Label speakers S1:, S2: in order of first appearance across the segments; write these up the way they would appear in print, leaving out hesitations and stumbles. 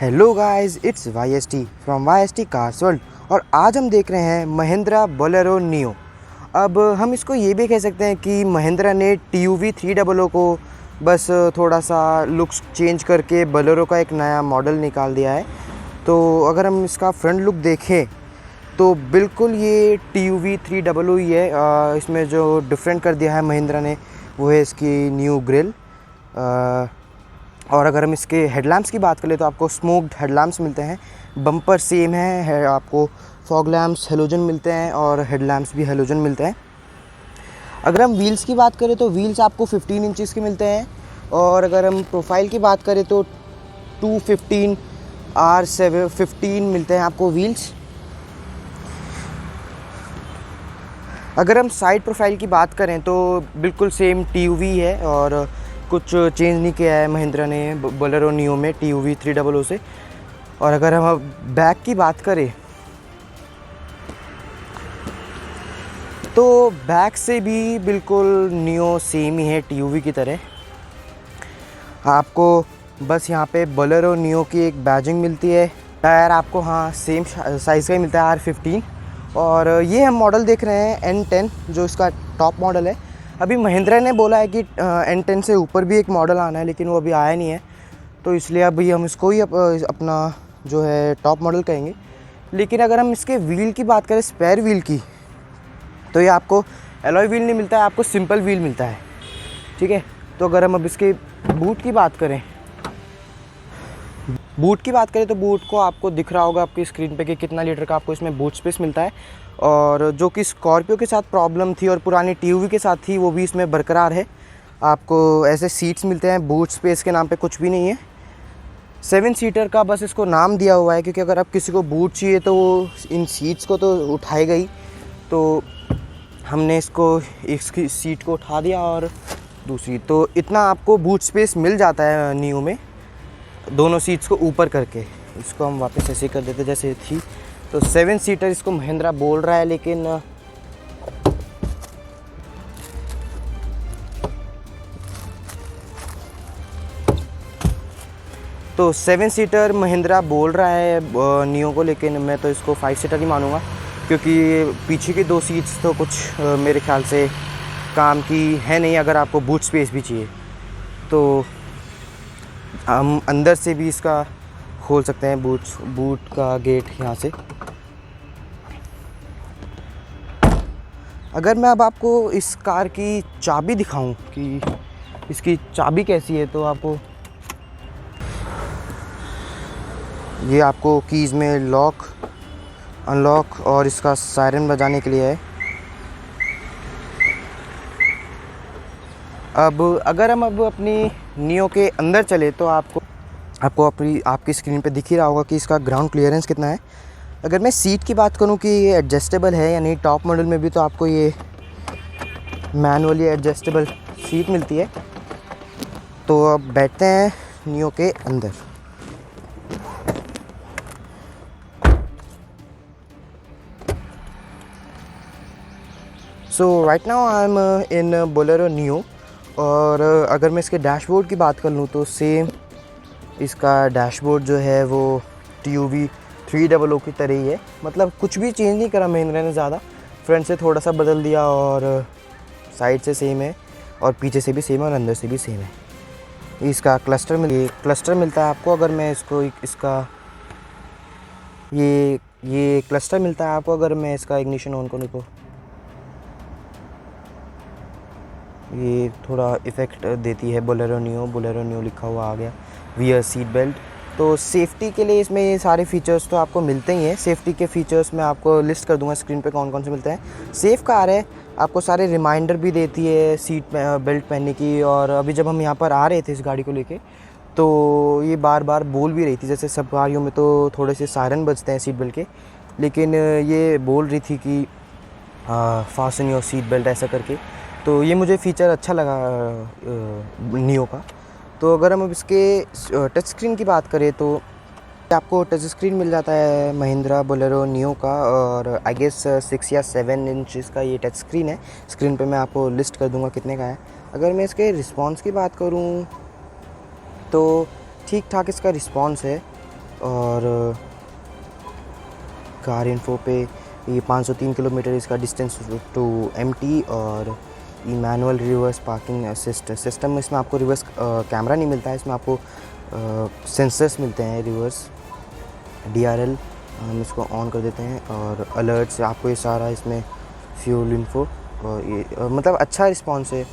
S1: Hello guys, it's YST from YST cars world. और आज हम देख रहे हैं महिंद्रा बोलेरो नियो। अब हम इसको ये भी कह सकते हैं कि महिंद्रा ने TUV 300 को बस थोड़ा सा लुक्स चेंज करके बोलेरो का एक नया मॉडल निकाल दिया है। तो अगर हम इसका फ्रंट लुक देखें तो बिल्कुल ये TUV 300 ही है। इसमें जो डिफरेंट कर दिया है महिंद्रा ने वो है इसकी न्यू ग्रिल। और अगर हम इसके हेडलैम्प्स की बात करें तो आपको स्मोक्ड हेडलैम्प्स मिलते हैं। बम्पर सेम है, आपको फॉग लैम्प्स हेलोजन मिलते हैं और हेडलैम्प्स भी हेलोजन मिलते हैं। अगर हम व्हील्स की बात करें तो व्हील्स आपको 15 इंचज़ के मिलते हैं। और अगर हम प्रोफाइल की बात करें तो 215 R715 मिलते हैं आपको व्हील्स। अगर हम साइड प्रोफाइल की बात करें तो बिल्कुल सेम TUV है और कुछ चेंज नहीं किया है महिंद्रा ने बोलेरो नियो में TUV 300 से। और अगर हम बैक की बात करें तो बैक से भी बिल्कुल नियो सेम ही है TUV की तरह। आपको बस यहाँ पे बोलेरो नियो की एक बैजिंग मिलती है। टायर आपको सेम साइज़ का ही मिलता है R15। और ये हम मॉडल देख रहे हैं N10 जो इसका टॉप मॉडल है। अभी महिंद्रा ने बोला है कि N10 से ऊपर भी एक मॉडल आना है, लेकिन वो अभी आया नहीं है, तो इसलिए अभी हम इसको ही अपना जो है टॉप मॉडल कहेंगे। लेकिन अगर हम इसके व्हील की बात करें, स्पेयर व्हील की, तो ये आपको एलॉय व्हील नहीं मिलता है, आपको सिंपल व्हील मिलता है। ठीक है। तो अगर हम अब इसके बूट की बात करें तो बूट को आपको दिख रहा होगा आपकी स्क्रीन पे कि कितना लीटर का आपको इसमें बूट स्पेस मिलता है। और जो कि स्कॉर्पियो के साथ प्रॉब्लम थी और पुरानी TUV के साथ थी वो भी इसमें बरकरार है। आपको ऐसे सीट्स मिलते हैं, बूट स्पेस के नाम पे कुछ भी नहीं है। 7 सीटर का बस इसको नाम दिया हुआ है, क्योंकि अगर आप किसी को बूट चाहिए तो वो इन सीट्स को तो उठाएगा ही। तो हमने इसको एक सीट को उठा दिया और दूसरी, तो इतना आपको बूट स्पेस मिल जाता है नियो में, दोनों सीट्स को ऊपर करके। इसको हम वापस ऐसे कर देते जैसे थी। तो 7 सीटर इसको महिंद्रा बोल रहा है, लेकिन तो 7 सीटर महिंद्रा बोल रहा है नियो को, लेकिन मैं तो इसको 5 सीटर ही मानूंगा, क्योंकि पीछे की 2 सीट्स तो कुछ मेरे ख्याल से काम की है नहीं। अगर आपको बूट स्पेस भी चाहिए तो हम अंदर से भी इसका खोल सकते हैं, बूट का गेट यहाँ से। अगर मैं अब आपको इस कार की चाबी दिखाऊं कि इसकी चाबी कैसी है, तो आपको ये आपको कीज़ में लॉक, अनलॉक और इसका सायरन बजाने के लिए है। अब अगर हम अपनी नियो के अंदर चले तो आपको आपकी स्क्रीन पे दिख ही रहा होगा कि इसका ग्राउंड क्लियरेंस कितना है। अगर मैं सीट की बात करूं कि ये एडजस्टेबल है या नहीं, टॉप मॉडल में भी तो आपको ये मैनुअली एडजस्टेबल सीट मिलती है। तो अब बैठते हैं नियो के अंदर। So right now I am in Bolero Neo. और अगर मैं इसके डैशबोर्ड की बात कर लूँ तो सेम इसका डैशबोर्ड जो है वो TUV 300 की तरह ही है। मतलब कुछ भी चेंज नहीं करा महिंद्रा ने ज़्यादा, फ्रंट से थोड़ा सा बदल दिया और साइड से सेम है और पीछे से भी सेम है और अंदर से भी सेम है। इसका क्लस्टर मिलता है आपको। अगर मैं इसका ये क्लस्टर मिलता है आपको अगर मैं इसका इग्निशन ऑन करूँ तो ये थोड़ा इफ़ेक्ट देती है बोलेरो नियो लिखा हुआ आ गया। वियर सीट बेल्ट, तो सेफ्टी के लिए इसमें ये सारे फीचर्स तो आपको मिलते ही हैं। सेफ्टी के फीचर्स मैं आपको लिस्ट कर दूंगा स्क्रीन पे कौन कौन से मिलते हैं। सेफ़ कार है, आपको सारे रिमाइंडर भी देती है सीट बेल्ट पहनने की। और अभी जब हम यहाँ पर आ रहे थे इस गाड़ी को लेके तो ये बार बार बोल भी रही थी, जैसे सब गाड़ियों में तो थोड़े से सायरन बजते हैं सीट बेल्ट के, लेकिन ये बोल रही थी कि फास्टन योर सीट बेल्ट ऐसा करके। तो ये मुझे फ़ीचर अच्छा लगा नियो का। तो अगर हम अब इसके टच स्क्रीन की बात करें तो आपको टच स्क्रीन मिल जाता है महिंद्रा बोलेरो नियो का। और आई गेस 6 या 7 इंचज़ का ये टच स्क्रीन है। स्क्रीन पे मैं आपको लिस्ट कर दूंगा कितने का है। अगर मैं इसके रिस्पॉन्स की बात करूं तो ठीक ठाक इसका रिस्पॉन्स है। और कार इन्फो पे ये 503 किलोमीटर इसका डिस्टेंस टू एमटी। और ये manual reverse parking assist system, इसमें आपको रिवर्स कैमरा नहीं मिलता है, इसमें आपको सेंसर्स मिलते हैं रिवर्स DRL। हम इसको ऑन कर देते हैं और अलर्ट से आपको ये सारा इसमें फ्यूल इन्फो और ये मतलब अच्छा रिस्पॉन्स है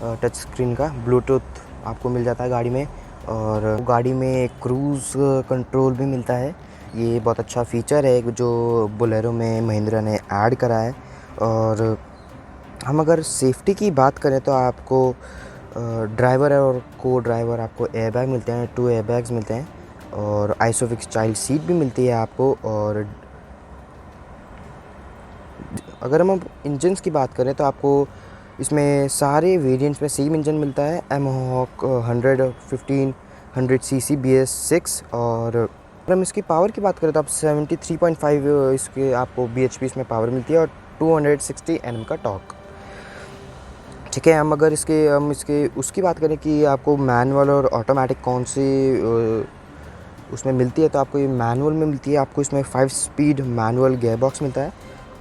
S1: टच स्क्रीन का। ब्लूटूथ आपको मिल जाता है गाड़ी में, और गाड़ी में क्रूज़ कंट्रोल भी मिलता है। ये बहुत अच्छा फीचर है जो बोलेरो में महिंद्रा ने ऐड करा है। और हम अगर सेफ्टी की बात करें तो आपको ड्राइवर और को ड्राइवर आपको एयरबैग मिलते हैं, 2 एयरबैग्स मिलते हैं, और आइसोफिक्स चाइल्ड सीट भी मिलती है आपको। और अगर हम इंजन्स की बात करें तो आपको इसमें सारे वेरिएंट्स में सेम इंजन मिलता है, एमहॉक 115 सीसी BS6। और अगर हम इसकी पावर की बात करें तो आप 73.5 इसके आपको bhp इसमें पावर मिलती है और 260 Nm का टॉर्क। ठीक है, हम अगर इसके उसकी बात करें कि आपको मैनुअल और ऑटोमेटिक कौन सी उसमें मिलती है, तो आपको ये मैनुअल में मिलती है। आपको इसमें 5 स्पीड मैनुअल गियर बॉक्स मिलता है।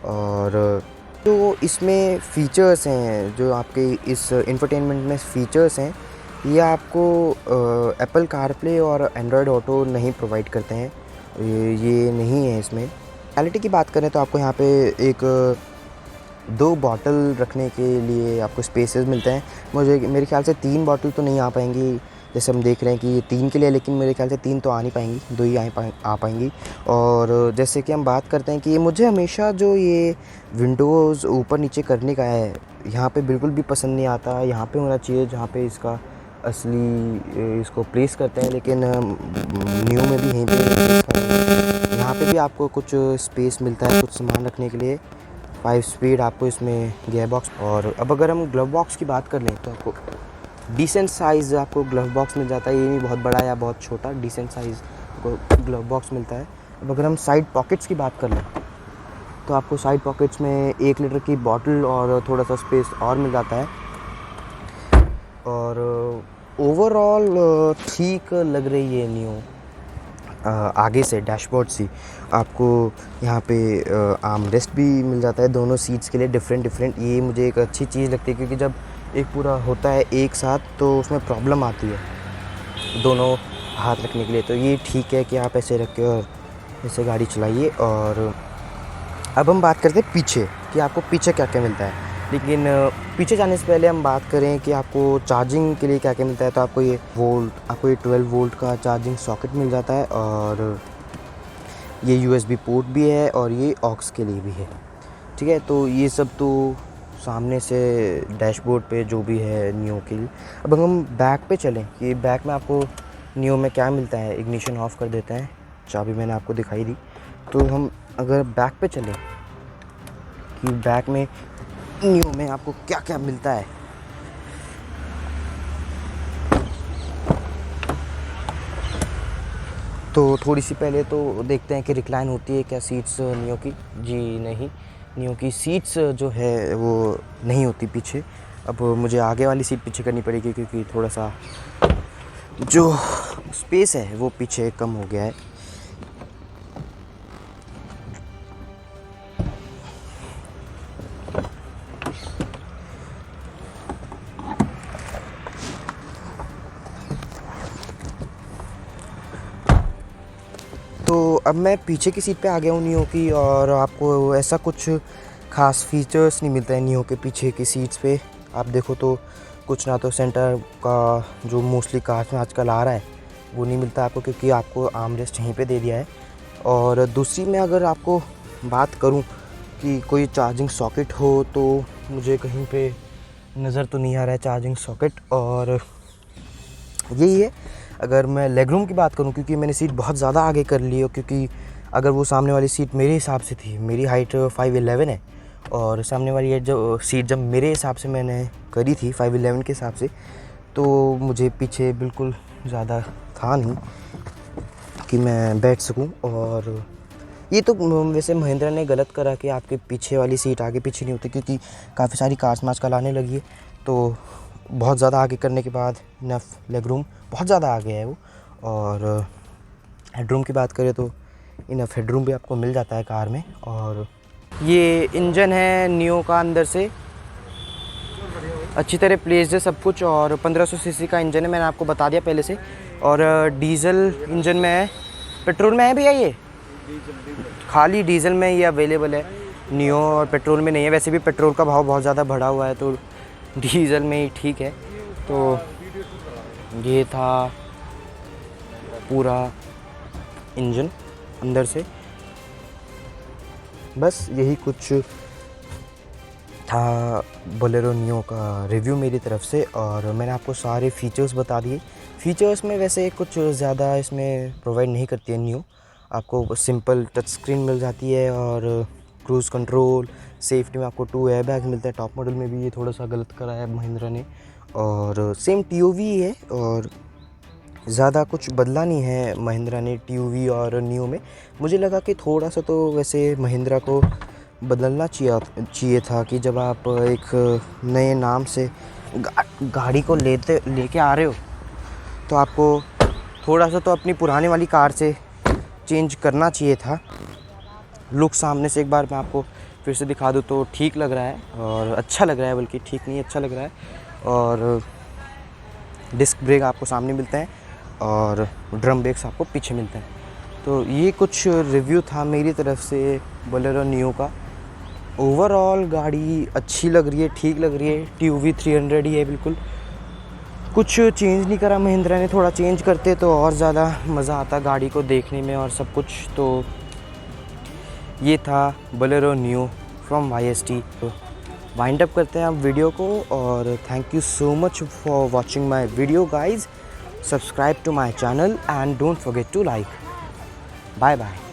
S1: और तो इसमें फ़ीचर्स हैं जो आपके इस इंफोटेनमेंट में फ़ीचर्स हैं, ये आपको एप्पल कारप्ले और एंड्रॉयड ऑटो नहीं प्रोवाइड करते हैं, ये नहीं है इसमें। क्वालिटी की बात करें तो आपको यहाँ पे एक 2 बॉटल रखने के लिए आपको स्पेसेस मिलते हैं। मेरे ख्याल से 3 बॉटल तो नहीं आ पाएंगी, जैसे हम देख रहे हैं कि ये 3 के लिए, लेकिन मेरे ख्याल से 3 तो आ नहीं पाएंगी, 2 ही आ पाएंगी। और जैसे कि हम बात करते हैं कि मुझे हमेशा जो ये विंडोज़ ऊपर नीचे करने का है, यहाँ पे बिल्कुल भी पसंद नहीं आता। यहाँ पे होना चाहिए जहाँ पे इसका असली इसको प्लेस करते हैं, लेकिन न्यू में भी यहीं पे यहाँ पे भी आपको कुछ स्पेस मिलता है कुछ सामान रखने के लिए। 5 स्पीड आपको इसमें गियर बॉक्स। और अब अगर हम ग्लव बॉक्स की बात कर लें तो आपको डिसेंट साइज़ आपको ग्लव बॉक्स मिल जाता है, ये नहीं बहुत बड़ा या बहुत छोटा, डिसेंट साइज़ आपको ग्लव बॉक्स मिलता है। अब अगर हम साइड पॉकेट्स की बात कर लें तो आपको साइड पॉकेट्स में 1 लीटर की बॉटल और थोड़ा सा स्पेस और मिल जाता है। और ओवरऑल ठीक लग रही है न्यू। आगे से डैशबोर्ड सी आपको यहाँ पे आर्म रेस्ट भी मिल जाता है दोनों सीट्स के लिए, डिफरेंट। ये मुझे एक अच्छी चीज़ लगती है, क्योंकि जब एक पूरा होता है एक साथ तो उसमें प्रॉब्लम आती है दोनों हाथ रखने के लिए। तो ये ठीक है कि आप ऐसे रख के और ऐसे गाड़ी चलाइए। और अब हम बात करते हैं पीछे कि आपको पीछे क्या क्या मिलता है। लेकिन पीछे जाने से पहले हम बात करें कि आपको चार्जिंग के लिए क्या क्या मिलता है, तो आपको ये 12 वोल्ट का चार्जिंग सॉकेट मिल जाता है, और ये USB पोर्ट भी है, और ये ऑक्स के लिए भी है। ठीक है, तो ये सब तो सामने से डैशबोर्ड पे जो भी है नियो के लिए। अब हम बैक पे चलें कि बैक में आपको नियो में क्या मिलता है। इग्निशन ऑफ कर देते हैं, चाबी मैंने आपको दिखाई दी। तो हम अगर बैक पे चलें कि बैक में नियो में आपको क्या क्या मिलता है, तो थोड़ी सी पहले तो देखते हैं कि रिक्लाइन होती है क्या सीट्स नियो की। जी नहीं, नियो की सीट्स जो है वो नहीं होती पीछे। अब मुझे आगे वाली सीट पीछे करनी पड़ेगी, क्योंकि थोड़ा सा जो स्पेस है वो पीछे कम हो गया है। तो अब मैं पीछे की सीट पे आ गया हूँ नियो की, और आपको ऐसा कुछ ख़ास फीचर्स नहीं मिलता है नियो के पीछे की सीट्स पे। आप देखो तो कुछ ना तो सेंटर का जो मोस्टली कार्स में आजकल आ रहा है वो नहीं मिलता आपको, क्योंकि आपको आर्म रेस्ट यहीं पे दे दिया है। और दूसरी मैं अगर आपको बात करूं कि कोई चार्जिंग सॉकेट हो, तो मुझे कहीं पे नज़र तो नहीं आ रहा है चार्जिंग सॉकेट। और यही है। अगर मैं लेग रूम की बात करूं, क्योंकि मैंने सीट बहुत ज़्यादा आगे कर ली है, क्योंकि अगर वो सामने वाली सीट मेरे हिसाब से थी, मेरी हाइट 5'11" है, और सामने वाली है जो सीट जब मेरे हिसाब से मैंने करी थी 5'11" के हिसाब से, तो मुझे पीछे बिल्कुल ज़्यादा था नहीं कि मैं बैठ सकूं। और ये तो वैसे महिंद्रा ने गलत करा कि आपके पीछे वाली सीट आगे पीछे नहीं होती, क्योंकि काफ़ी सारी कार्स में आजकल आने लगी है, तो बहुत ज़्यादा आगे करने के बाद इनफ लेग रूम बहुत ज़्यादा आगे है वो। और हेडरूम की बात करें तो इनफ हेडरूम भी आपको मिल जाता है कार में। और ये इंजन है नियो का, अंदर से अच्छी तरह प्लेस्ड है सब कुछ। और 1500 सीसी का इंजन है, मैंने आपको बता दिया पहले से। और डीजल इंजन में है, पेट्रोल में है भैया ये? खाली डीजल में ये अवेलेबल है नियो, और पेट्रोल में नहीं है। वैसे भी पेट्रोल का भाव बहुत ज़्यादा बढ़ा हुआ है, तो डीजल में ही ठीक है। तो ये था पूरा इंजन अंदर से, बस यही कुछ था बोलेरो नियो का रिव्यू मेरी तरफ से। और मैंने आपको सारे फ़ीचर्स बता दिए। फ़ीचर्स में वैसे कुछ ज़्यादा इसमें प्रोवाइड नहीं करती है नियो, आपको सिंपल टच स्क्रीन मिल जाती है। और क्रूज़ कंट्रोल, सेफ्टी में आपको 2 एयरबैग्स मिलते हैं। टॉप मॉडल में भी ये थोड़ा सा गलत करा है महिंद्रा ने। और सेम टीओवी है, और ज़्यादा कुछ बदला नहीं है महिंद्रा ने टीओवी और नियो में। मुझे लगा कि थोड़ा सा तो वैसे महिंद्रा को बदलना चाहिए था कि जब आप एक नए नाम से गाड़ी को लेके आ रहे हो, तो आपको थोड़ा सा तो अपनी पुराने वाली कार से चेंज करना चाहिए था। लुक सामने से एक बार मैं आपको फिर से दिखा दूँ तो ठीक लग रहा है, और अच्छा लग रहा है, बल्कि ठीक नहीं अच्छा लग रहा है। और डिस्क ब्रेक आपको सामने मिलते हैं, और ड्रम ब्रेक्स आपको पीछे मिलते हैं। तो ये कुछ रिव्यू था मेरी तरफ से बोलेरो नियो का। ओवरऑल गाड़ी अच्छी लग रही है, ठीक लग रही है। टीओवी 300 ही है बिल्कुल, कुछ चेंज नहीं करा महिंद्रा ने। थोड़ा चेंज करते तो और ज़्यादा मज़ा आता गाड़ी को देखने में और सब कुछ। तो ये था बोलेरो नियो फ्रॉम YST। तो वाइंड अप करते हैं आप वीडियो को, और thank you so much for watching my video guys. Subscribe to my channel and don't forget to like. Bye bye.